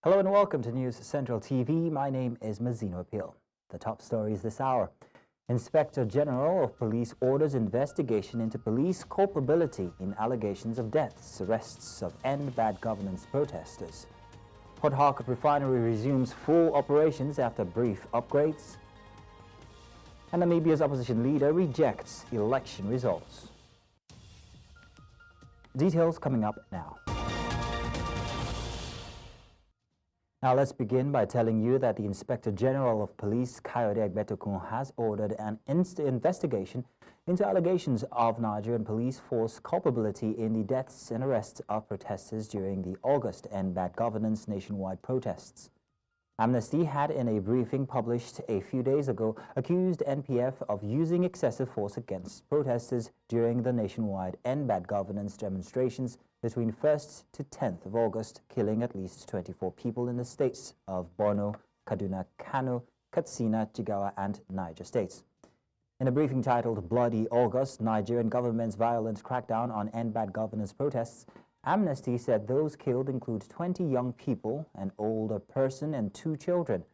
Hello and welcome to News Central TV. My name is Mazino Appeal. The top stories this hour. Inspector General of Police orders investigation into police culpability in allegations of deaths, arrests of End Bad Governance protesters. Port Harcourt Refinery resumes full operations after brief upgrades. And Namibia's opposition leader rejects election results. Details coming up now. Now let's begin by telling you that the Inspector General of Police, Kayode Egbetokun, has ordered an investigation into allegations of Nigerian police force culpability in the deaths and arrests of protesters during the August End Bad Governance nationwide protests. Amnesty had, in a briefing published a few days ago, accused NPF of using excessive force against protesters during the nationwide End Bad Governance demonstrations between 1st to 10th of August, killing at least 24 people in the states of Borno, Kaduna, Kano, Katsina, Jigawa, and Niger states. In a briefing titled Bloody August, Nigerian government's violent crackdown on End Bad Governance protests, Amnesty said those killed include 20 young people, an older person, and 2 children.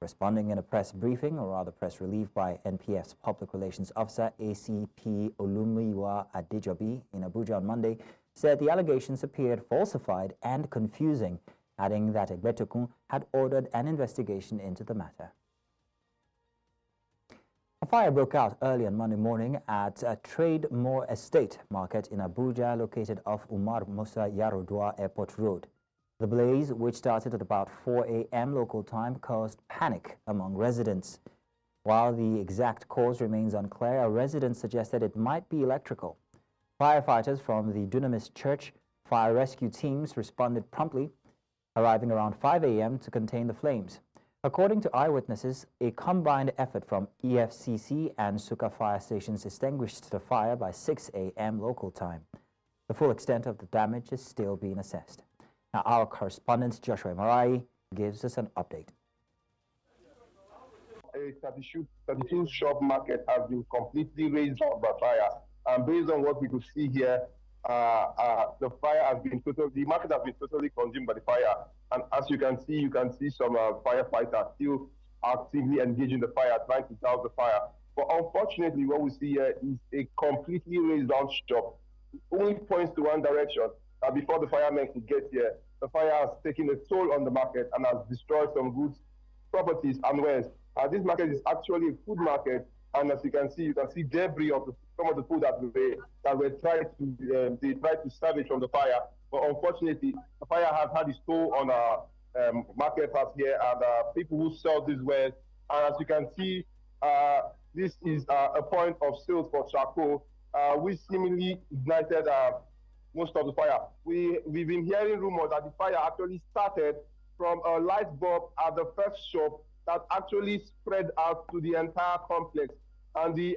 Responding in a press briefing, or rather press relief, by NPF's Public Relations Officer ACP Olumiwa Adejobi in Abuja on Monday, said the allegations appeared falsified and confusing, adding that Egbetokun had ordered an investigation into the matter. A fire broke out early on Monday morning at a Trademore Estate market in Abuja, located off Umar Musa Yarodua Airport Road. The blaze, which started at about 4 a.m. local time, caused panic among residents. While the exact cause remains unclear, a resident suggested it might be electrical. Firefighters from the Dunamis Church fire rescue teams responded promptly, arriving around 5 a.m. to contain the flames. According to eyewitnesses, a combined effort from EFCC and Suka fire stations extinguished the fire by 6 a.m. local time. The full extent of the damage is still being assessed. Now, our correspondent Joshua Marai gives us an update. A 32 shop market has been completely razed by fire. And based on what we could see here, the market has been totally consumed by the fire. And as you can see some firefighters still actively engaging the fire, trying to douse the fire. But unfortunately, what we see here is a completely razed down shop. It only points to one direction. Before the firemen could get here, the fire has taken a toll on the market and has destroyed some goods, properties, and wares. This market is actually a food market. And as you can see debris of some of the food that were tried to salvage from the fire. But unfortunately, the fire has had its toll on our market house here and people who sell these wares. And as you can see, this is a point of sales for charcoal, which seemingly ignited most of the fire. We've been hearing rumors that the fire actually started from a light bulb at the first shop that actually spread out to the entire complex, and the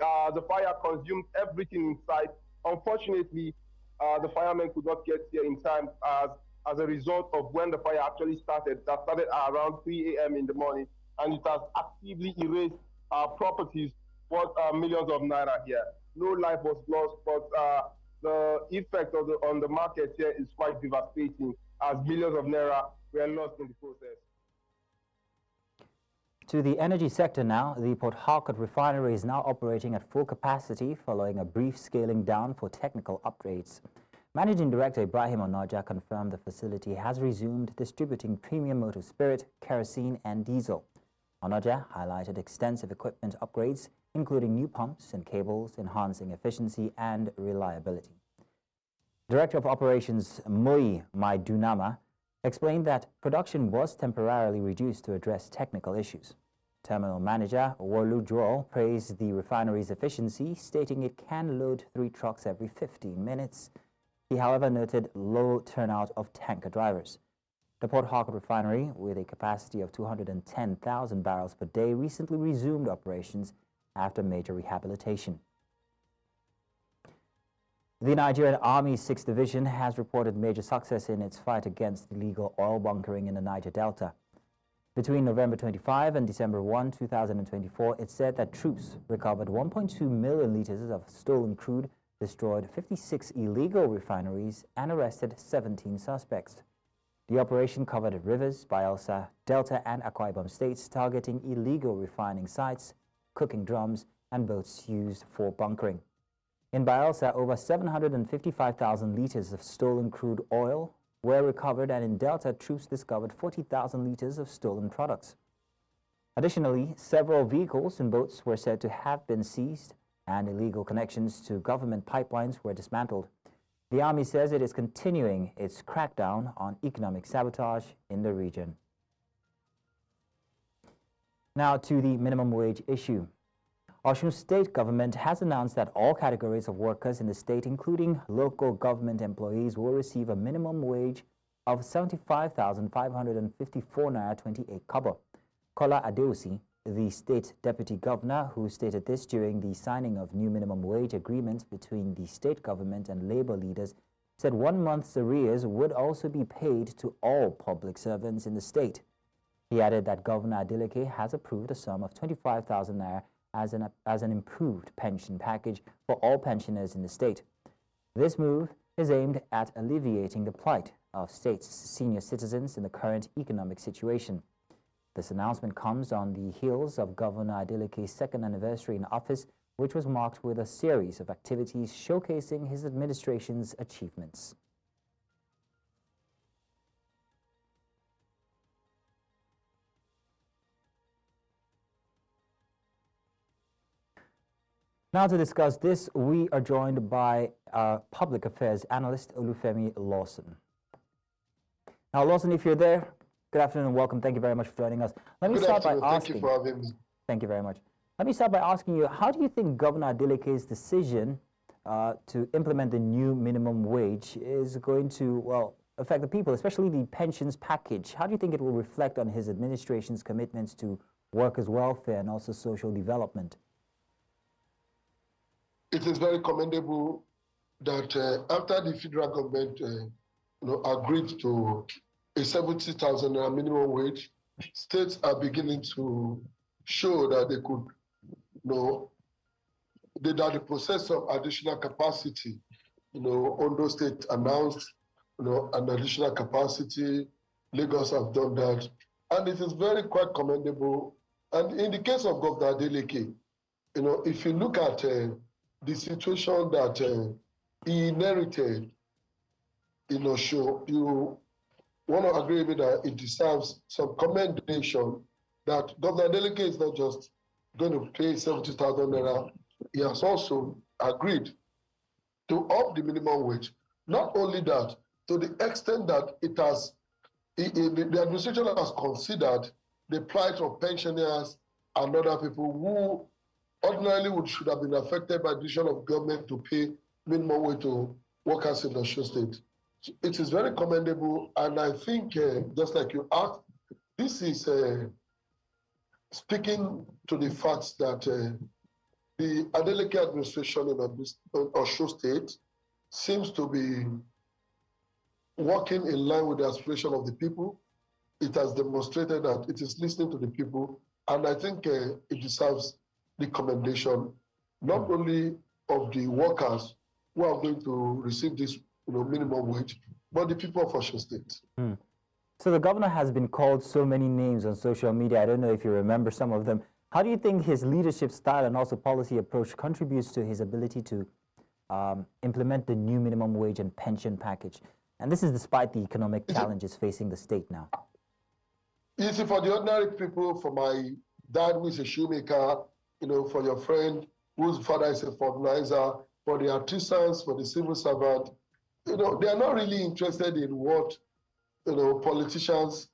fire consumed everything inside. Unfortunately, the firemen could not get here in time as a result of when the fire actually started. That started at around 3 a.m. in the morning, and it has actively erased properties worth millions of naira here. No life was lost, but the effect on the market here is quite devastating, as millions of naira were lost in the process. To the energy sector now, the Port Harcourt Refinery is now operating at full capacity following a brief scaling down for technical upgrades. Managing Director Ibrahim Onaja confirmed the facility has resumed distributing premium motor spirit, kerosene, and diesel. Onaja highlighted extensive equipment upgrades, including new pumps and cables, enhancing efficiency and reliability. Director of Operations Moi Maidunama explained that production was temporarily reduced to address technical issues. Terminal Manager Wolu Joel praised the refinery's efficiency, stating it can load 3 trucks every 15 minutes. He, however, noted low turnout of tanker drivers. The Port Harcourt Refinery, with a capacity of 210,000 barrels per day, recently resumed operations after major rehabilitation. The Nigerian Army 6th Division has reported major success in its fight against illegal oil bunkering in the Niger Delta. Between November 25 and December 1, 2024, it said that troops recovered 1.2 million litres of stolen crude, destroyed 56 illegal refineries, and arrested 17 suspects. The operation covered rivers, Bayelsa, Delta and Akwa Ibom states, targeting illegal refining sites, cooking drums and boats used for bunkering. In Bayelsa, over 755,000 litres of stolen crude oil were recovered, and in Delta, troops discovered 40,000 litres of stolen products. Additionally, several vehicles and boats were said to have been seized, and illegal connections to government pipelines were dismantled. The Army says it is continuing its crackdown on economic sabotage in the region. Now to the minimum wage issue. Osun state government has announced that all categories of workers in the state, including local government employees, will receive a minimum wage of 75,554 naira 28 kobo. Kola Adeosi, the state deputy governor, who stated this during the signing of new minimum wage agreements between the state government and labor leaders, said 1 month's arrears would also be paid to all public servants in the state. He added that Governor Adeleke has approved a sum of 25,000 naira as an improved pension package for all pensioners in the state. This move is aimed at alleviating the plight of state's senior citizens in the current economic situation. This announcement comes on the heels of Governor Adeleke's second anniversary in office, which was marked with a series of activities showcasing his administration's achievements. Now to discuss this, we are joined by public affairs analyst Olufemi Lawson. Now, Lawson, if you're there, good afternoon and welcome. Thank you very much for joining us. Let me start by asking. Thank you for having me. Thank you very much. Let me start by asking you, how do you think Governor Adeleke's decision to implement the new minimum wage is going to, well, affect the people, especially the pensions package? How do you think it will reflect on his administration's commitments to workers' welfare and also social development? It is very commendable that after the federal government agreed to a 70,000 minimum wage, states are beginning to show that they could, that the process of additional capacity, Ondo State announced, an additional capacity. Lagos have done that, and it is very quite commendable. And in the case of Governor Adeleke, if you look at the situation that he inherited, you want to agree with me that it deserves some commendation that Governor Adeleke is not just going to pay 70,000 naira. He has also agreed to up the minimum wage. Not only that, to the extent that the administration has considered the plight of pensioners and other people who ordinarily should have been affected by the decision of government to pay minimum wage to workers in the state. It is very commendable, and I think, just like you asked, this is speaking to the fact that the Adeleke administration in Osun State seems to be working in line with the aspiration of the people. It has demonstrated that it is listening to the people, and I think it deserves the commendation, not only of the workers who are going to receive this minimum wage, but the people of Osun State. So the governor has been called so many names on social media. I don't know if you remember some of them. How do you think his leadership style and also policy approach contributes to his ability to implement the new minimum wage and pension package? And this is despite the economic challenges facing the state now. You see, for the ordinary people, for my dad who is a shoemaker, for your friend whose father is a fertilizer, for the artisans, for the civil servant, they are not really interested in what, politicians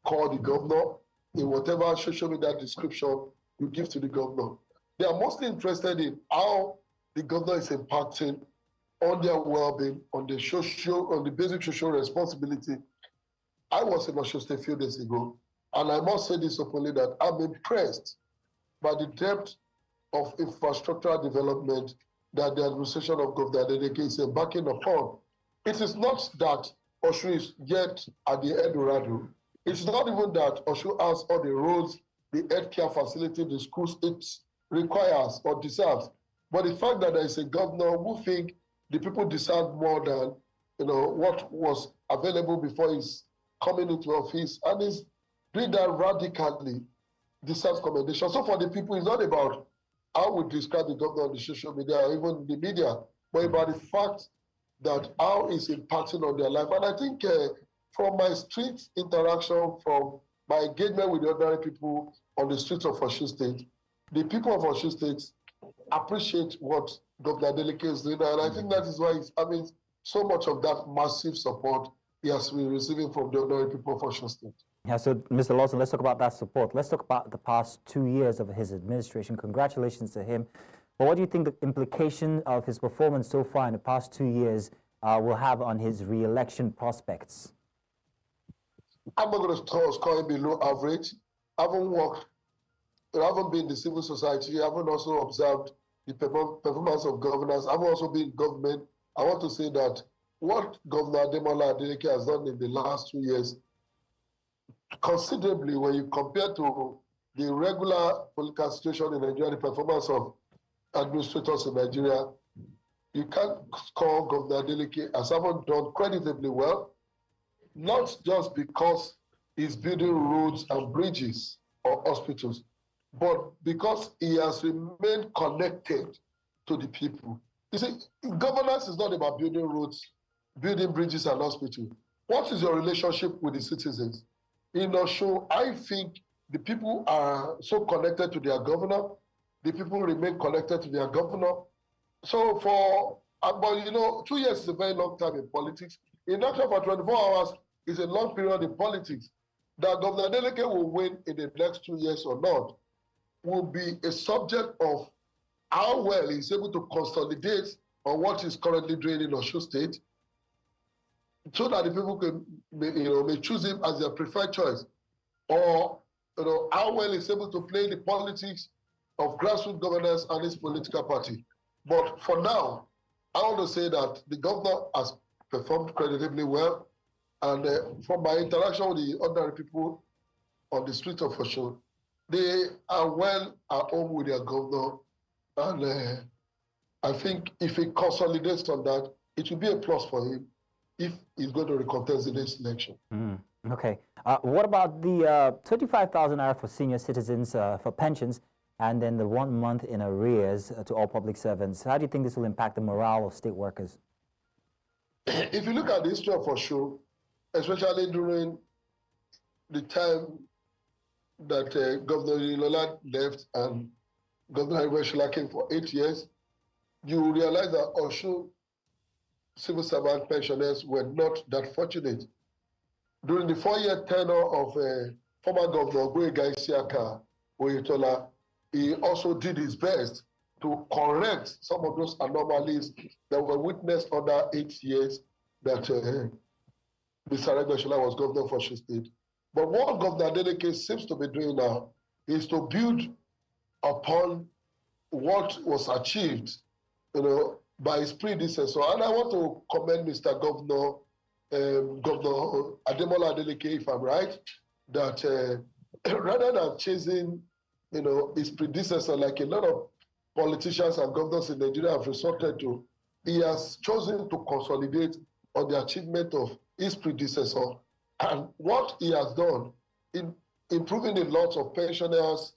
call the governor, in whatever social media description you give to the governor. They are mostly interested in how the governor is impacting on their well-being, on the basic social responsibility. I was in Osun State a few days ago, and I must say this openly that I'm impressed by the depth of infrastructural development that the administration of Governor Adeleke is embarking upon. It is not that Osun is yet at the Eldorado. It's not even that Osun has all the roads, the healthcare facility, the schools it requires or deserves. But the fact that there is a governor who thinks the people deserve more than what was available before his coming into office and is doing that radically deserves commendation. So for the people, it's not about how we describe the governor on the social media or even the media, but about the fact that how it's impacting on their life. And I think from my street interaction, from my engagement with the ordinary people on the streets of Osun State, the people of Osun State appreciate what Governor Adeleke is doing. And I think that is why he's having so much of that massive support he has been receiving from the ordinary people of Osun State. Yeah, so Mr. Lawson, let's talk about that support. Let's talk about the past 2 years of his administration. Congratulations to him. But what do you think the implication of his performance so far in the past 2 years will have on his re-election prospects? I'm not going to score him below average. I haven't worked, I haven't been in the civil society. I haven't also observed the performance of governors. I've also been in government. I want to say that what Governor Adeleke has done in the last 2 years, considerably when you compare to the regular political situation in Nigeria, the performance of administrators in Nigeria, you can't score Governor Adeleke as having done creditably well, not just because he's building roads and bridges or hospitals, but because he has remained connected to the people. You see, governance is not about building roads, building bridges and hospitals. What is your relationship with the citizens? In Osun, I think the people are so connected to their governor, the people remain connected to their governor. So but you know, 2 years is a very long time in politics. In actual for 24 hours is a long period in politics. That Governor Adeleke will win in the next 2 years or not will be a subject of how well he's able to consolidate on what he's currently doing in Osun State, so that the people can, may choose him as their preferred choice, or how well he's able to play the politics of grassroots governance and his political party. But for now, I want to say that the governor has performed creditably well, and from my interaction with the ordinary people on the street of Osun, they are well at home with their governor, and I think if he consolidates on that, it will be a plus for him if he's going to recontest the next election. Okay. What about the 35,000 naira for senior citizens for pensions, and then the 1 month in arrears to all public servants? How do you think this will impact the morale of state workers? If you look at the history of Osun, especially during the time that Governor Ilola left and Governor Iweshila came for 8 years, you realize that Osun civil servant pensioners were not that fortunate. During the 4-year tenure of former Governor Gboyega Isiaka Oyetola, he also did his best to correct some of those anomalies that were witnessed under 8 years that Mr. Iweshila was governor of Osun State. But what Governor Adeleke seems to be doing now is to build upon what was achieved, by his predecessor. And I want to commend Mr. Governor Ademola Adeleke, if I'm right, that rather than chasing, his predecessor, like a lot of politicians and governors in Nigeria have resorted to, he has chosen to consolidate on the achievement of his predecessor. And what he has done in improving the lots of pensioners,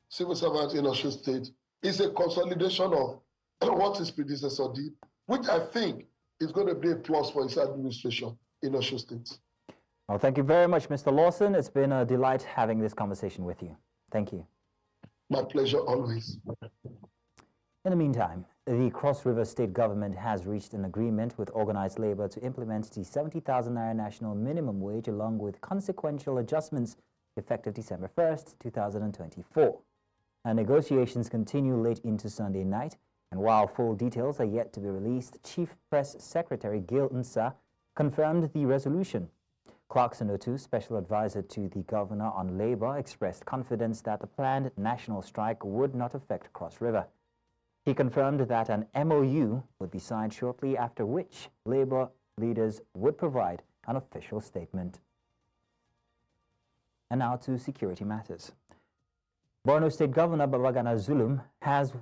civil servants in Osun State, is a consolidation of what his predecessor did, which I think is going to be a plus for his administration in Osun State. Well, thank you very much, Mr. Lawson. It's been a delight having this conversation with you. Thank you. My pleasure always. In the meantime, the Cross River State government has reached an agreement with organized labor to implement the 70,000 naira national minimum wage along with consequential adjustments effective December 1st, 2024. And negotiations continue late into Sunday night. And while full details are yet to be released, Chief Press Secretary Gil Nsa confirmed the resolution. Clarkson Otu, special advisor to the governor on labor, expressed confidence that the planned national strike would not affect Cross River. He confirmed that an MOU would be signed shortly, after which labor leaders would provide an official statement. And now to security matters. Borno State Governor Babagana Zulum has,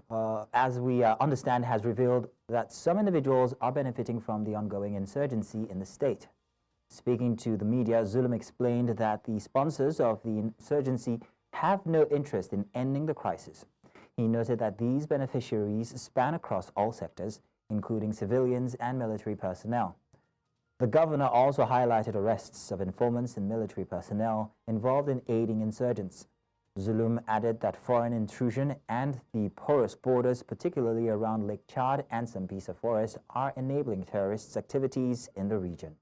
as we understand, has revealed that some individuals are benefiting from the ongoing insurgency in the state. Speaking to the media, Zulum explained that the sponsors of the insurgency have no interest in ending the crisis. He noted that these beneficiaries span across all sectors, including civilians and military personnel. The governor also highlighted arrests of informants and military personnel involved in aiding insurgents. Zulum added that foreign intrusion and the porous borders, particularly around Lake Chad and Sambisa Forest, are enabling terrorist activities in the region.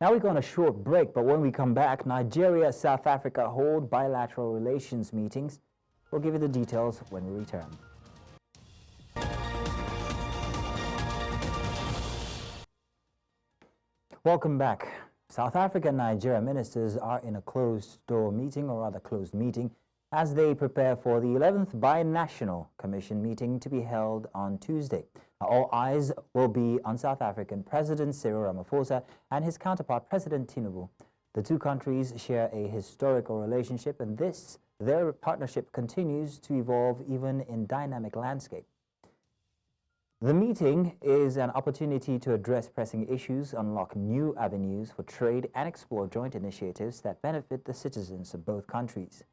Now we go on a short break, but when we come back, Nigeria and South Africa hold bilateral relations meetings. We'll give you the details when we return. Welcome back. South Africa and Nigeria ministers are in a closed-door meeting, or rather closed meeting, as they prepare for the 11th Binational Commission meeting to be held on Tuesday. All eyes will be on South African President Cyril Ramaphosa and his counterpart President Tinubu. The two countries share a historical relationship, and their partnership continues to evolve even in dynamic landscape. The meeting is an opportunity to address pressing issues, unlock new avenues for trade, and explore joint initiatives that benefit the citizens of both countries.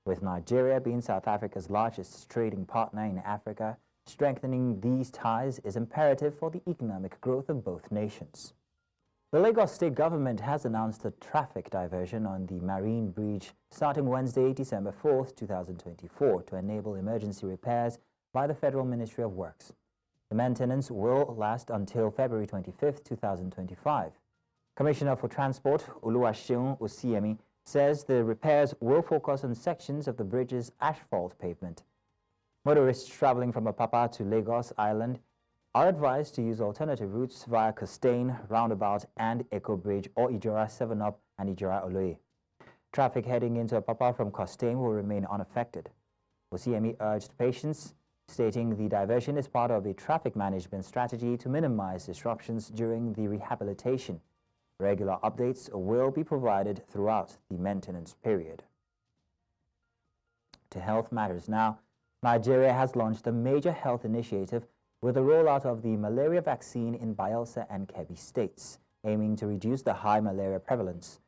With Nigeria being South Africa's largest trading partner in Africa, strengthening these ties is imperative for the economic growth of both nations. The Lagos state government has announced a traffic diversion on the Marine Bridge starting Wednesday, December 4th, 2024, to enable emergency repairs by the Federal Ministry of Works. The maintenance will last until February 25th, 2025. Commissioner for Transport, Oluwaseun Osiemi, says the repairs will focus on sections of the bridge's asphalt pavement. Motorists traveling from Apapa to Lagos Island are advised to use alternative routes via Costain, Roundabout, and Eco Bridge, or Ijora 7-Up and Ijora Oloye. Traffic heading into Apapa from Costain will remain unaffected. Osiemi urged patience, stating the diversion is part of a traffic management strategy to minimize disruptions during the rehabilitation. Regular updates will be provided throughout the maintenance period. To health matters now, Nigeria has launched a major health initiative with the rollout of the malaria vaccine in Bayelsa and Kebbi states, aiming to reduce the high malaria prevalence.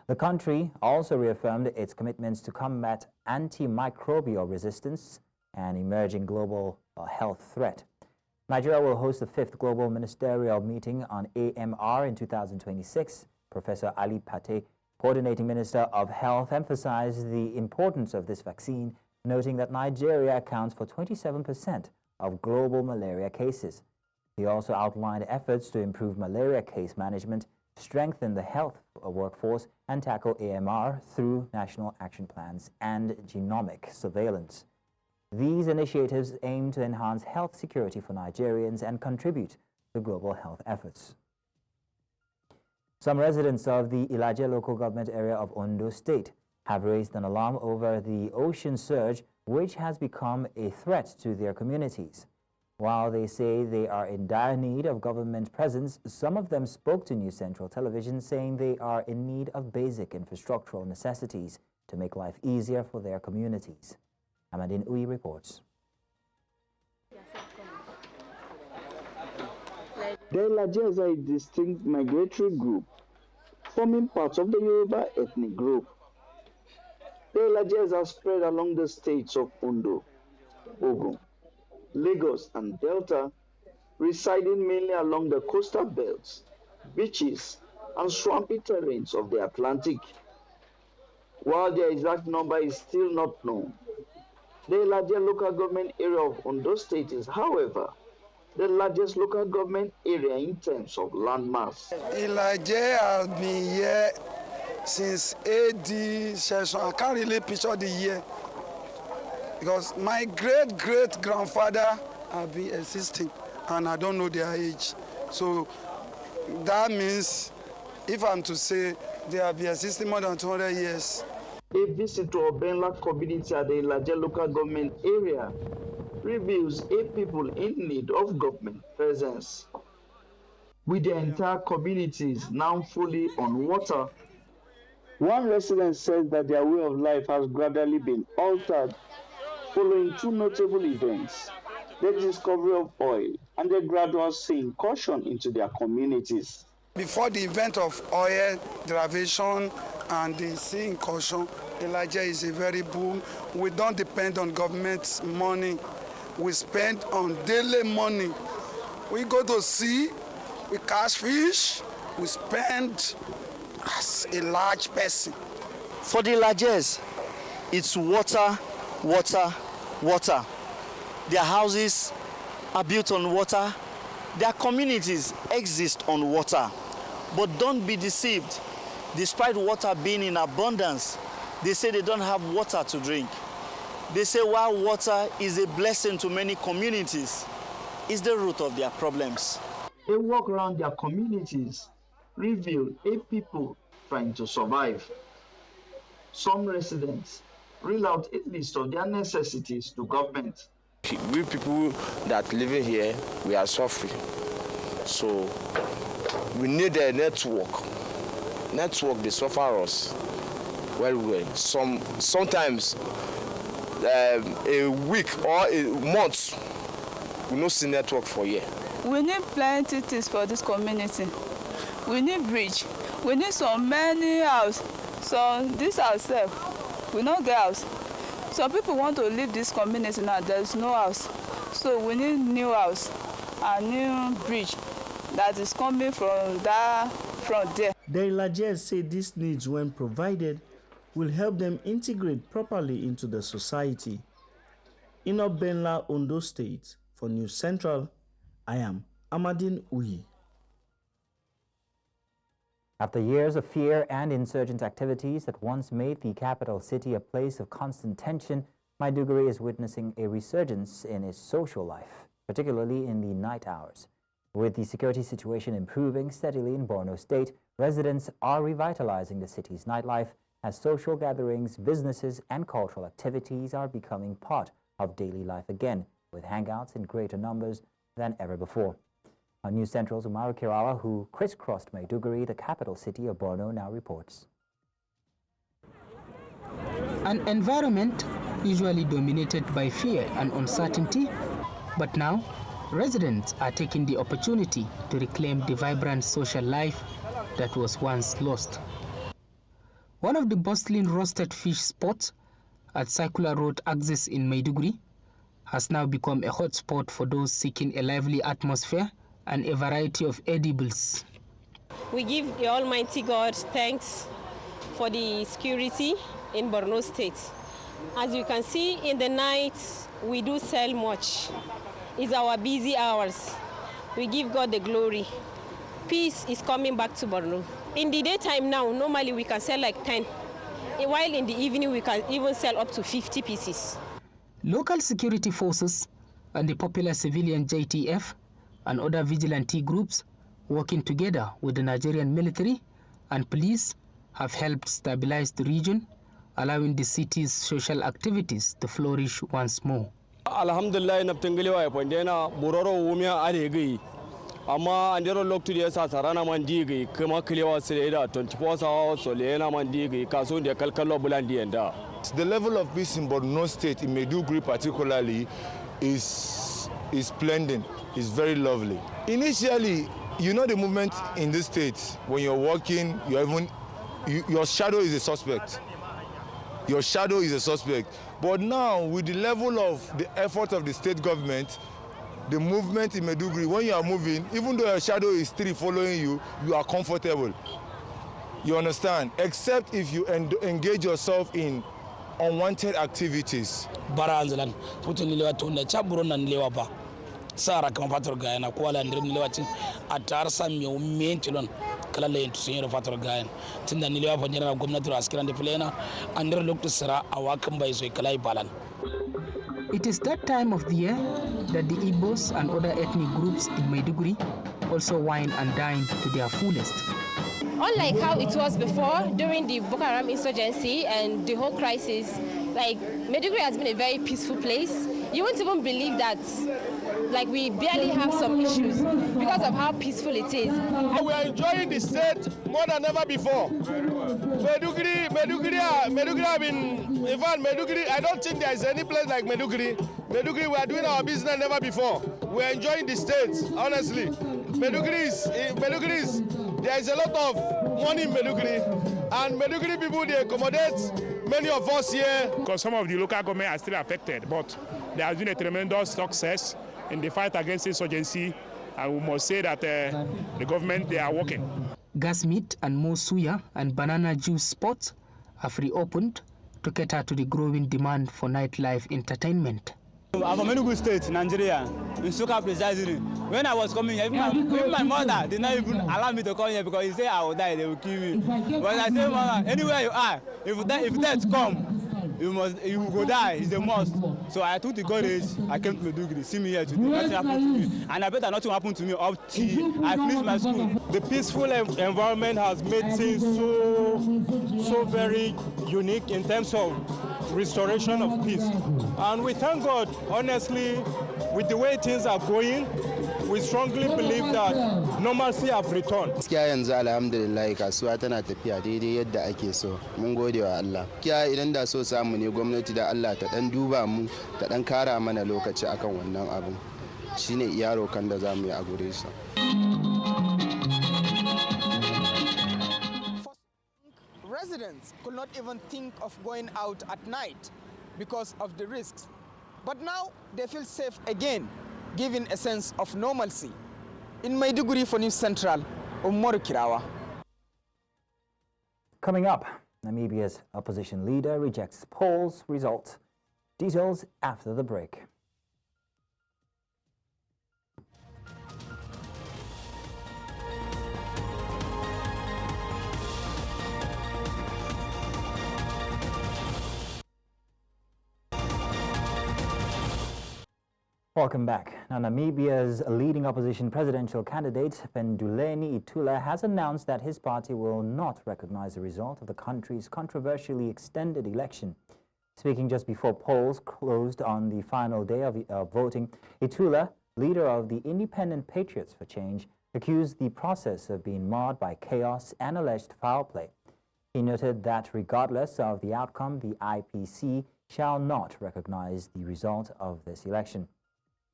The country also reaffirmed its commitments to combat antimicrobial resistance, an emerging global health threat. Nigeria will host the 5th Global Ministerial Meeting on AMR in 2026. Professor Ali Pate, Coordinating Minister of Health, emphasized the importance of this vaccine, noting that Nigeria accounts for 27% of global malaria cases. He also outlined efforts to improve malaria case management, strengthen the health workforce, and tackle AMR through national action plans and genomic surveillance. These initiatives aim to enhance health security for Nigerians and contribute to global health efforts. Some residents of the Ilaje local government area of Ondo State have raised an alarm over the ocean surge, which has become a threat to their communities. While they say they are in dire need of government presence, some of them spoke to News Central Television saying they are in need of basic infrastructural necessities to make life easier for their communities. Amadine Uyi reports. The Ilaje is a distinct migratory group, forming part of the Yoruba ethnic group. The Ilajes are spread along the states of Ondo, Ogun, Lagos, and Delta, residing mainly along the coastal belts, beaches, and swampy terrains of the Atlantic. While their exact number is still not known, the Ilaje local government area of Ondo State is, however, the largest local government area in terms of landmass. Ilaje has been here since AD session. I can't really picture the year because my great-great-grandfather have been existing and I don't know their age. So that means if I'm to say they have been existing more than 200 years. A visit to Obenla community at the Ilaje local government area reveals a people in need of government presence. With the entire communities now fully on water, one resident says that their way of life has gradually been altered following two notable events. the discovery of oil, and the gradual sea incursion into their communities. Before the event of oil derivation and the sea incursion, Elijah is a very boom. We don't depend on government's money. We spend on daily money. We go to sea, we catch fish, we spend as a large person. For the Ilagers, it's water, water, water. Their houses are built on water. Their communities exist on water. But don't be deceived. Despite water being in abundance, they say they don't have water to drink. They say while water is a blessing to many communities, it's the root of their problems. A walk around their communities reveal a people trying to survive. Some residents reel out a list of their necessities to government. We people that live here, we are suffering. So we need a network. Network, they suffer us well. Sometimes a week or a month, we don't see network for here. We need plenty things for this community. We need bridge. We need so many houses. So this ourselves, we don't get house. Some people want to leave this community now. There's no house. So we need new house and new bridge that is coming from there. The Ilagers say these needs, when provided, will help them integrate properly into the society. In Benla, Ondo State, for News Central, I am Amadine Uyi. After years of fear and insurgent activities that once made the capital city a place of constant tension, Maiduguri is witnessing a resurgence in its social life, particularly in the night hours. With the security situation improving steadily in Borno State, residents are revitalizing the city's nightlife as social gatherings, businesses, and cultural activities are becoming part of daily life again, with hangouts in greater numbers than ever before. Our News Central's Umaru Kirawa, who crisscrossed Maiduguri, the capital city of Borno, now reports. An environment usually dominated by fear and uncertainty, but now residents are taking the opportunity to reclaim the vibrant social life that was once lost. One of the bustling roasted fish spots at Circular Road axis in Maiduguri has now become a hot spot for those seeking a lively atmosphere and a variety of edibles. We give the Almighty God thanks for the security in Borno State. As you can see, in the night, we do sell much. It's our busy hours. We give God the glory. Peace is coming back to Borno. In the daytime now, normally we can sell like 10. While in the evening, we can even sell up to 50 pieces. Local security forces and the popular civilian JTF and other vigilante groups working together with the Nigerian military and police have helped stabilize the region, allowing the city's social activities to flourish once more. Alhamdulillah, naptangiliwa ya pandena bororo umia alegi. Ama andero loktu dia sa sarana mandigi kama kliwa seleda 24 hours solena mandigi kaso dia kalkalo bulandi enda. The level of peace in Borno State, in Maiduguri particularly, is splendid. It's very lovely. Initially, you know the movement in this state, when you're walking, your shadow is a suspect. Your shadow is a suspect. But now, with the level of the effort of the state government, the movement in Maiduguri, when you are moving, even though your shadow is still following you, you are comfortable. You understand? Except if you engage yourself in unwanted activities. Baranzalan, putting Nilewa Tunda, Chaburon and Lewapa. Sarah Kamapatroga and Aquala and Rimlewati at Tarsam, you maintain Kalale to Senior Fatrogan. Tinda Nilewa General Gomna to Askran de Plena, and they look to Sarah, Awakam by Kalai Balan. It is that time of the year that the Igbos and other ethnic groups in Maiduguri also wine and dine to their fullest. Unlike how it was before during the Boko Haram insurgency and the whole crisis, like Maiduguri has been a very peaceful place. You won't even believe that like we barely have some issues because of how peaceful it is. We are enjoying the state more than ever before. Maiduguri have been, in fact, Maiduguri, I don't think there is any place like Maiduguri. Maiduguri, we are doing our business never before. We are enjoying the state, honestly. Maiduguri is, there is a lot of money in Maiduguri, and Maiduguri people, they accommodate many of us here. Because some of the local government are still affected, but there has been a tremendous success in the fight against insurgency, and we must say that the government, they are working. Gas meat and more suya and banana juice spots have reopened to cater to the growing demand for nightlife entertainment. I'm from Maiduguri State, Nigeria, in Soka precisely. When I was coming here, even my mother did not even allow me to come here because he said I will die, they will kill me. But I said, Mama, anywhere you are, if death come, you will go die, it's a must. So I took the courage, I came to Maiduguri, see me here today, nothing happened to me. And I bet that nothing happened to me up till I finished my school. The peaceful environment has made things so very unique in terms of restoration of peace. And we thank God, honestly, with the way things are going, we strongly believe that normalcy have returned. Gaskiya yanzu alhamdulillah kasuwa tana tafiya daidai yadda ake so. Mun gode wa Allah. Gaskiya idan da so samu ne gwamnati da Allah ta dan duba mu, ta dan kara mana lokaci akan wannan abun. Shine iya rokan da zamu yi a gure shi. Residents could not even think of going out at night because of the risks. But now they feel safe again, giving a sense of normalcy. In Maiduguri for News Central, Umaru Kirawa. Coming up, Namibia's opposition leader rejects polls results. Details after the break. Welcome back. Now, Namibia's leading opposition presidential candidate, Penduleni Itula, has announced that his party will not recognize the result of the country's controversially extended election. Speaking just before polls closed on the final day of voting, Itula, leader of the Independent Patriots for Change, accused the process of being marred by chaos and alleged foul play. He noted that regardless of the outcome, the IPC shall not recognize the result of this election.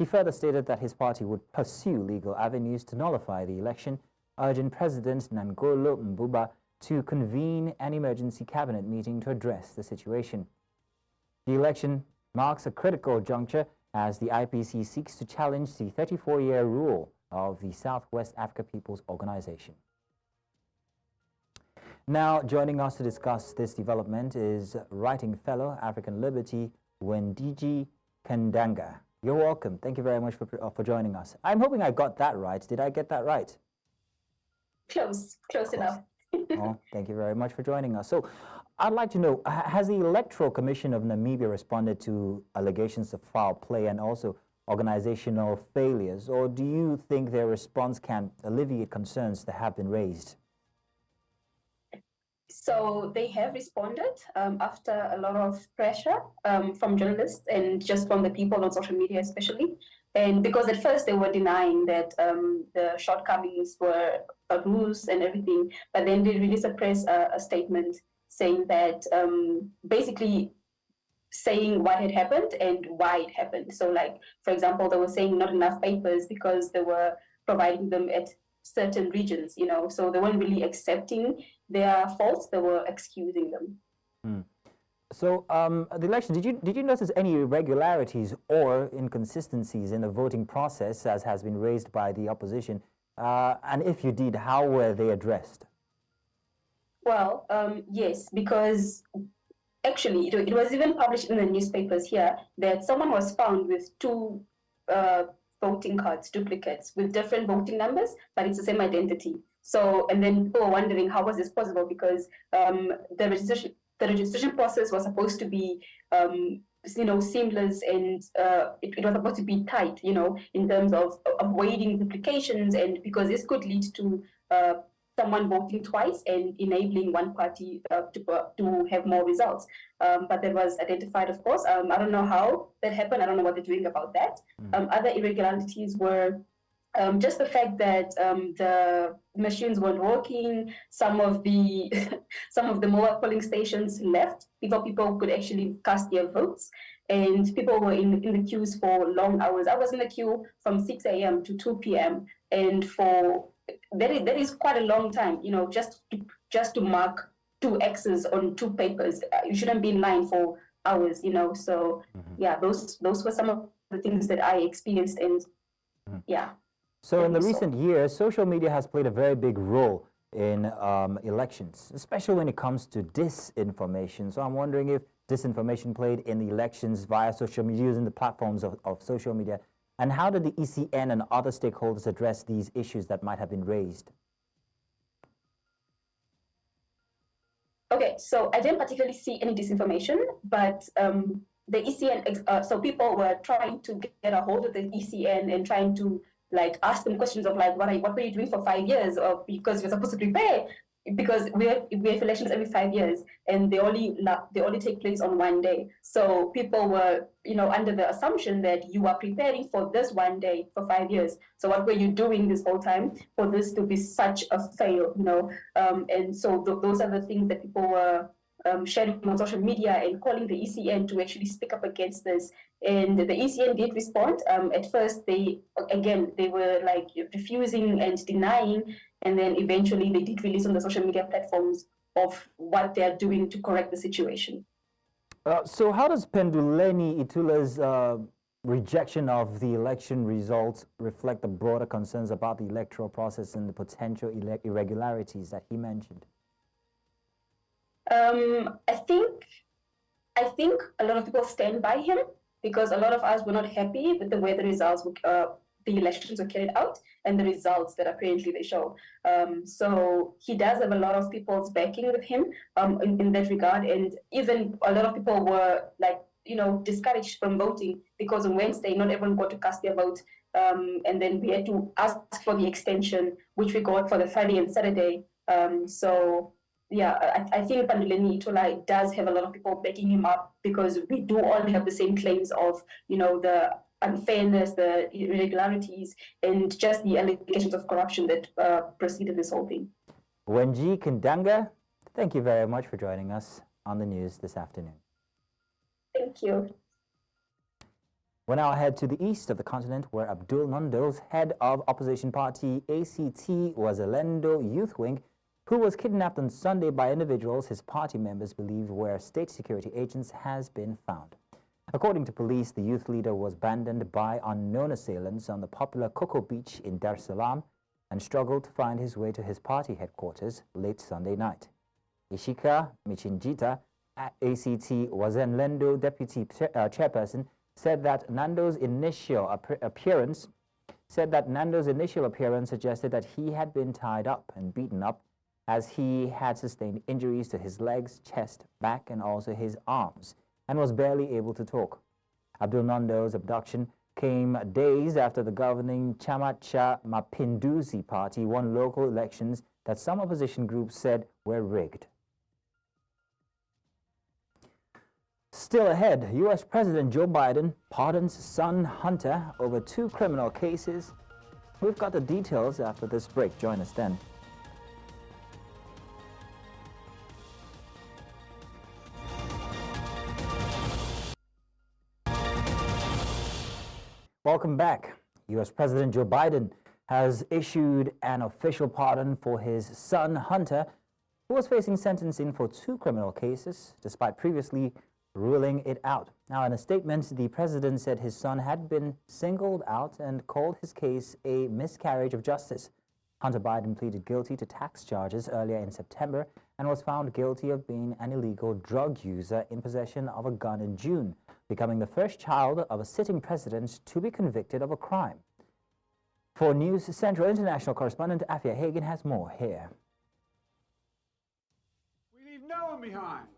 He further stated that his party would pursue legal avenues to nullify the election, urging President Nangolo Mbuba to convene an emergency cabinet meeting to address the situation. The election marks a critical juncture as the IPC seeks to challenge the 34-year rule of the Southwest Africa People's Organization. Now, joining us to discuss this development is writing fellow African Liberty, Wendiji Kandanga. You're welcome. Thank you very much for joining us. I'm hoping I got that right. Did I get that right? Close enough. Oh, thank you very much for joining us. So I'd like to know, has the Electoral Commission of Namibia responded to allegations of foul play and also organizational failures, or do you think their response can alleviate concerns that have been raised? So they have responded after a lot of pressure from journalists and just from the people on social media especially. And because at first they were denying that the shortcomings were abuse and everything, but then they released a statement saying that basically saying what had happened and why it happened. So like, for example, they were saying not enough papers because they were providing them at certain regions, you know, so they weren't really accepting their faults, they were excusing them. So the election, did you notice any irregularities or inconsistencies in the voting process as has been raised by the opposition? And if you did, how were they addressed? Well, yes, because actually it was even published in the newspapers here that someone was found with two voting cards, duplicates, with different voting numbers, but it's the same identity. So, and then people were wondering how was this possible, because the registration process was supposed to be, seamless, and it was supposed to be tight, in terms of avoiding duplications, and because this could lead to someone voting twice and enabling one party to have more results. But that was identified, of course. I don't know how that happened. I don't know what they're doing about that. Other irregularities were just the fact that the machines weren't working. Some of the mobile polling stations left before people could actually cast their votes, and people were in the queues for long hours. I was in the queue from 6 a.m. to 2 p.m. and for that is quite a long time, just to mark 2 X's on 2 papers. You shouldn't be in line for hours, So yeah, those were some of the things that I experienced, and yeah. So in the recent years, social media has played a very big role in elections, especially when it comes to disinformation. So I'm wondering if disinformation played in the elections via social media, using the platforms of social media, and how did the ECN and other stakeholders address these issues that might have been raised? Okay, so I didn't particularly see any disinformation, but the ECN, so people were trying to get a hold of the ECN and trying to ask them questions of what were you doing for 5 years, or because you're supposed to prepare, because we have elections every 5 years and they only take place on one day. So people were under the assumption that you are preparing for this one day for 5 years. So what were you doing this whole time for this to be such a fail? And so those are the things that people were sharing on social media and calling the ECN to actually speak up against this. And the ECN did respond. At first, they were refusing and denying, and then eventually they did release on the social media platforms of what they're doing to correct the situation. So how does Penduleni Itula's rejection of the election results reflect the broader concerns about the electoral process and the potential irregularities that he mentioned? I think a lot of people stand by him, because a lot of us were not happy with the way the results, the elections were carried out, and the results that apparently they show. So he does have a lot of people's backing with him in that regard, and even a lot of people were discouraged from voting, because on Wednesday not everyone got to cast their vote, and then we had to ask for the extension, which we got for the Friday and Saturday. So yeah, I think Panduleni Itula does have a lot of people backing him up, because we do all have the same claims of, the unfairness, the irregularities, and just the allegations of corruption that preceded this whole thing. Wenji Kindanga, thank you very much for joining us on the news this afternoon. Thank you. We'll now head to the east of the continent, where Abdul Nondo's head of opposition party ACT Wazalendo Youth Wing, who was kidnapped on Sunday by individuals his party members believe were state security agents, has been found. According to police, the youth leader was abandoned by unknown assailants on the popular Coco Beach in Dar es Salaam and struggled to find his way to his party headquarters late Sunday night. Ishika Michinjita, ACT Wazalendo deputy chairperson, said that Nando's initial appearance suggested that he had been tied up and beaten up, as he had sustained injuries to his legs, chest, back, and also his arms, and was barely able to talk. Abdul Nando's abduction came days after the governing Chama cha Mapinduzi party won local elections that some opposition groups said were rigged. Still ahead, U.S. President Joe Biden pardons son Hunter over 2 criminal cases. We've got the details after this break. Join us then. Welcome back. U.S. President Joe Biden has issued an official pardon for his son Hunter, who was facing sentencing for 2 criminal cases, despite previously ruling it out. Now, in a statement, the president said his son had been singled out and called his case a miscarriage of justice. Hunter Biden pleaded guilty to tax charges earlier in September and was found guilty of being an illegal drug user in possession of a gun in June, becoming the first child of a sitting president to be convicted of a crime. For News Central International correspondent Afia Hagen has more here. We leave no one behind.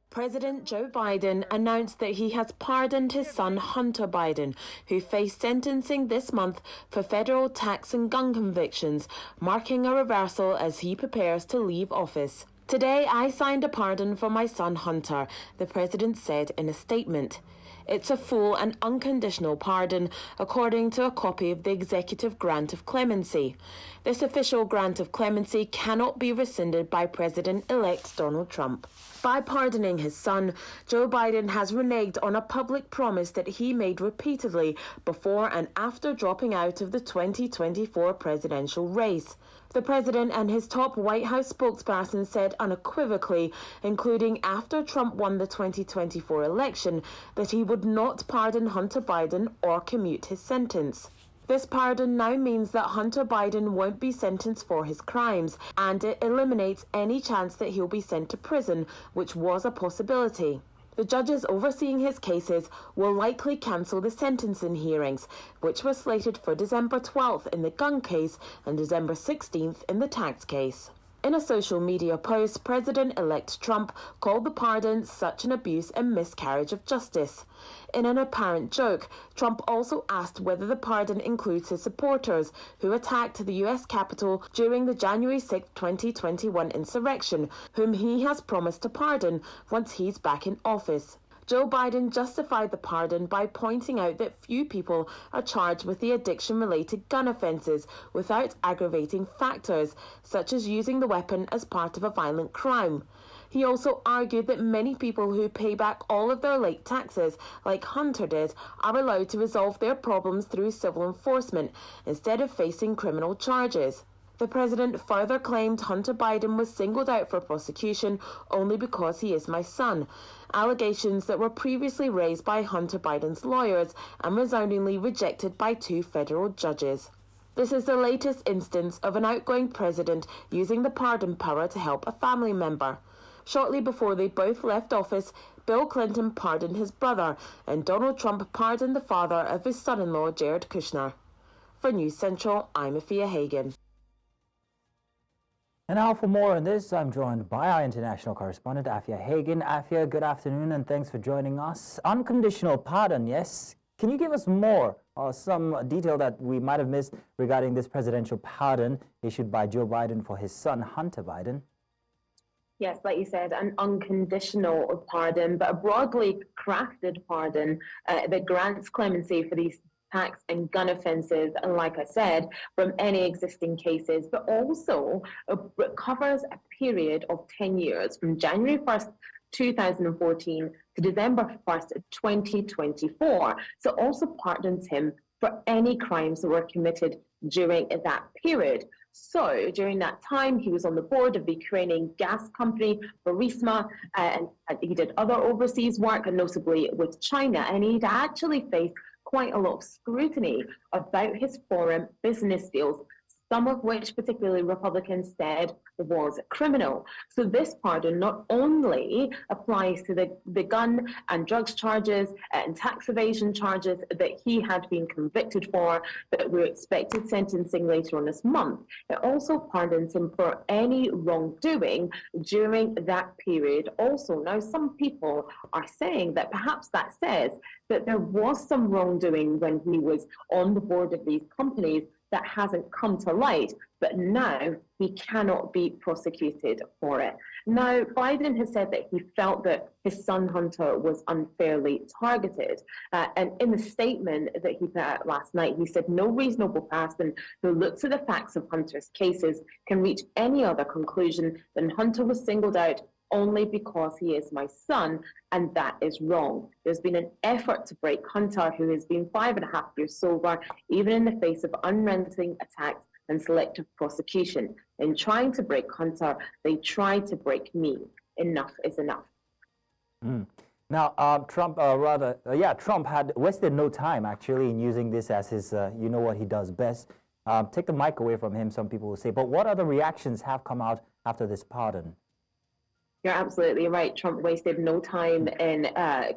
President Joe Biden announced that he has pardoned his son Hunter Biden, who faced sentencing this month for federal tax and gun convictions, marking a reversal as he prepares to leave office. Today, I signed a pardon for my son Hunter, the president said in a statement. It's a full and unconditional pardon, according to a copy of the executive grant of clemency. This official grant of clemency cannot be rescinded by President-elect Donald Trump. By pardoning his son, Joe Biden has reneged on a public promise that he made repeatedly before and after dropping out of the 2024 presidential race. The president and his top White House spokesperson said unequivocally, including after Trump won the 2024 election, that he would not pardon Hunter Biden or commute his sentence. This pardon now means that Hunter Biden won't be sentenced for his crimes, and it eliminates any chance that he'll be sent to prison, which was a possibility. The judges overseeing his cases will likely cancel the sentencing hearings, which were slated for December 12th in the gun case and December 16th in the tax case. In a social media post, President-elect Trump called the pardon such an abuse and miscarriage of justice. In an apparent joke, Trump also asked whether the pardon includes his supporters who attacked the U.S. Capitol during the January 6, 2021 insurrection, whom he has promised to pardon once he's back in office. Joe Biden justified the pardon by pointing out that few people are charged with the addiction-related gun offences without aggravating factors, such as using the weapon as part of a violent crime. He also argued that many people who pay back all of their late taxes, like Hunter did, are allowed to resolve their problems through civil enforcement instead of facing criminal charges. The president further claimed Hunter Biden was singled out for prosecution only because he is my son, allegations that were previously raised by Hunter Biden's lawyers and resoundingly rejected by 2 federal judges. This is the latest instance of an outgoing president using the pardon power to help a family member. Shortly before they both left office, Bill Clinton pardoned his brother, and Donald Trump pardoned the father of his son-in-law, Jared Kushner. For News Central, I'm Afia Hagan. And now for more on this, I'm joined by our international correspondent, Afia Hagan. Afia, good afternoon and thanks for joining us. Unconditional pardon, yes. Can you give us more or some detail that we might have missed regarding this presidential pardon issued by Joe Biden for his son, Hunter Biden? Yes, like you said, an unconditional pardon, but a broadly crafted pardon that grants clemency for these tax and gun offences, and like I said, from any existing cases, but also covers a period of 10 years from January 1st, 2014 to December 1st, 2024. So also pardons him for any crimes that were committed during that period. So during that time, he was on the board of the Ukrainian gas company, Burisma, and he did other overseas work, and notably with China, and he'd actually faced quite a lot of scrutiny about his foreign business deals, some of which particularly Republicans said was criminal. So this pardon not only applies to the gun and drugs charges and tax evasion charges that he had been convicted for, that were expected sentencing later on this month, it also pardons him for any wrongdoing during that period also. Now, some people are saying that perhaps that says that there was some wrongdoing when he was on the board of these companies that hasn't come to light, but now he cannot be prosecuted for it. Now, Biden has said that he felt that his son Hunter was unfairly targeted. And in the statement that he put out last night, he said no reasonable person who looks at the facts of Hunter's cases can reach any other conclusion than Hunter was singled out only because he is my son, and that is wrong. There's been an effort to break Hunter, who has been 5.5 years sober, even in the face of unrelenting attacks and selective prosecution. In trying to break Hunter, they tried to break me. Enough is enough. Now, Trump had wasted no time actually in using this as his, you know what he does best. Take the mic away from him, some people will say. But what other reactions have come out after this pardon? You're absolutely right. Trump wasted no time in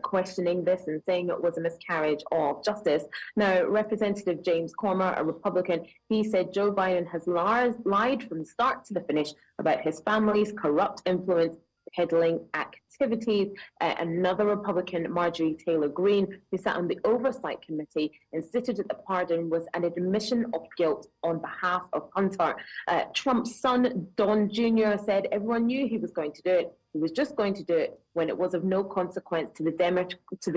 questioning this and saying it was a miscarriage of justice. Now, Representative James Comer, a Republican, he said Joe Biden has lied from start to the finish about his family's corrupt influence peddling activities. Another Republican, Marjorie Taylor Greene, who sat on the Oversight Committee, insisted that the pardon was an admission of guilt on behalf of Hunter. Trump's son, Don Jr., said everyone knew he was going to do it. He was just going to do it when it was of no consequence to the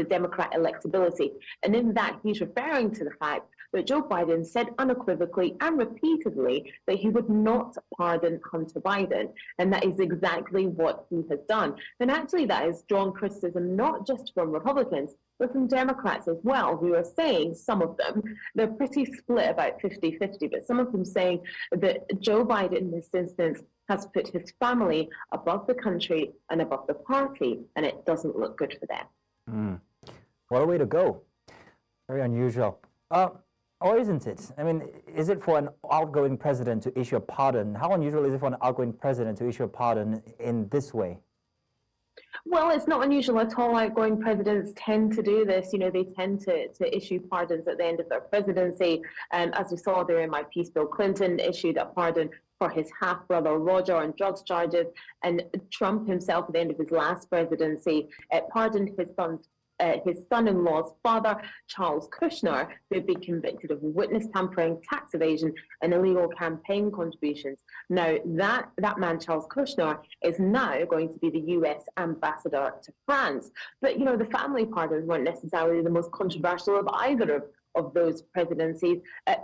Democrat electability. And in that, he's referring to the fact that Joe Biden said unequivocally and repeatedly that he would not pardon Hunter Biden. And that is exactly what he has done. And actually, that has drawn criticism not just from Republicans, but from Democrats as well, who are saying, some of them, they're pretty split about 50-50, but some of them saying that Joe Biden in this instance has put his family above the country and above the party, and it doesn't look good for them. What a way to go. Very unusual. Or isn't it? I mean, is it for an outgoing president to issue a pardon? How unusual is it for an outgoing president to issue a pardon in this way? Well, it's not unusual at all. Outgoing presidents tend to do this. You know, they tend to issue pardons at the end of their presidency. As we saw there in my piece, Bill Clinton issued a pardon for his half-brother Roger on drugs charges, and Trump himself at the end of his last presidency pardoned his son-in-law's father, Charles Kushner, who had been convicted of witness tampering, tax evasion, and illegal campaign contributions. Now, that man, Charles Kushner, is now going to be the U.S. ambassador to France. But, you know, the family pardons weren't necessarily the most controversial of either of those presidencies.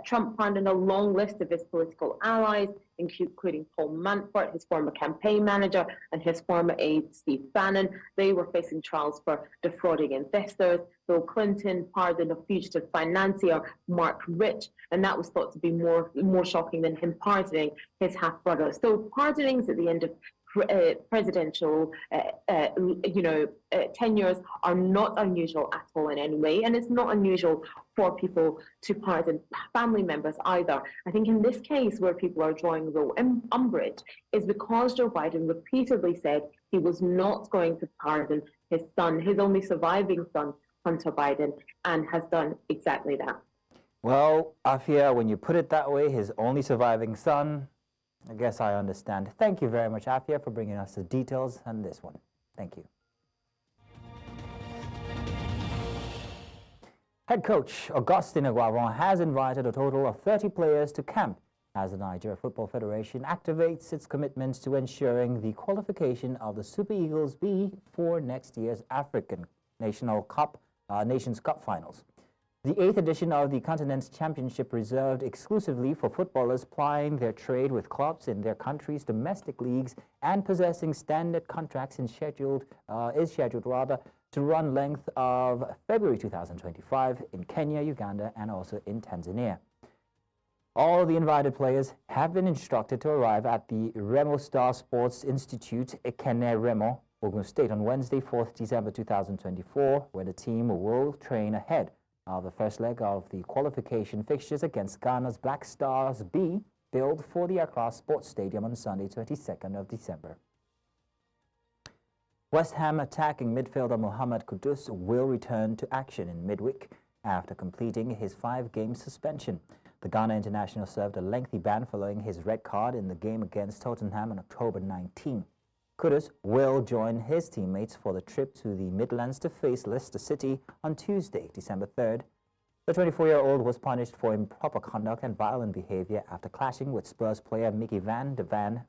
Trump pardoned a long list of his political allies, including Paul Manafort, his former campaign manager, and his former aide, Steve Bannon. They were facing trials for defrauding investors. Bill Clinton pardoned a fugitive financier, Mark Rich, and that was thought to be more shocking than him pardoning his half-brother. So pardonings at the end of presidential, tenures are not unusual at all in any way, and it's not unusual for people to pardon family members either. I think in this case, where people are drawing real umbrage is because Joe Biden repeatedly said he was not going to pardon his son, his only surviving son, Hunter Biden, and has done exactly that. Well, Afia, when you put it that way, his only surviving son, I guess I understand. Thank you very much, Afia, for bringing us the details on this one. Thank you. Head coach Augustine Aguavon has invited a total of 30 players to camp as the Nigeria Football Federation activates its commitments to ensuring the qualification of the Super Eagles B for next year's African Nations Cup finals. The 8th edition of the Continental Championship, reserved exclusively for footballers plying their trade with clubs in their country's domestic leagues and possessing standard contracts, is scheduled to run length of February 2025 in Kenya, Uganda, and also in Tanzania. All the invited players have been instructed to arrive at the Remo Star Sports Institute, Ekene Remo, Ogun State on Wednesday, 4th December 2024, where the team will train ahead of the first leg of the qualification fixtures against Ghana's Black Stars B, billed for the Accra Sports Stadium on Sunday, 22nd of December. West Ham attacking midfielder Mohamed Kudus will return to action in midweek after completing his 5-game suspension. The Ghana international served a lengthy ban following his red card in the game against Tottenham on October 19. Kudus will join his teammates for the trip to the Midlands to face Leicester City on Tuesday, December 3rd. The 24-year-old was punished for improper conduct and violent behavior after clashing with Spurs player Mickey van de Ven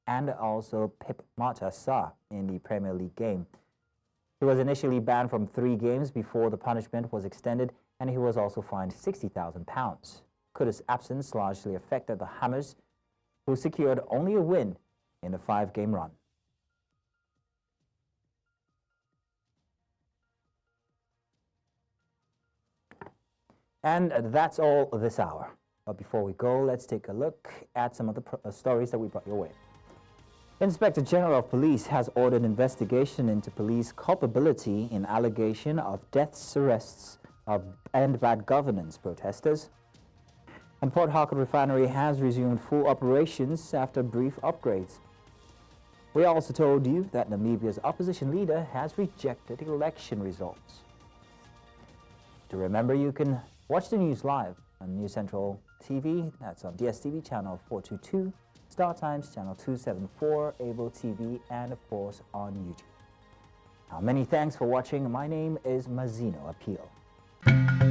and also Pep Marta in the Premier League game. He was initially banned from 3 games before the punishment was extended, and he was also fined £60,000. Kudus' absence largely affected the Hammers, who secured only a win in a 5-game run. And that's all this hour. But before we go, let's take a look at some of the stories that we brought your way. Inspector General of Police has ordered investigation into police culpability in allegation of deaths, arrests, and bad governance protesters. And Port Harcourt Refinery has resumed full operations after brief upgrades. We also told you that Namibia's opposition leader has rejected election results. To remember, you can watch the news live on News Central TV. That's on DSTV channel 422. Star Times Channel 274, Able TV, and of course on YouTube. Now, many thanks for watching. My name is Mazino Appeal.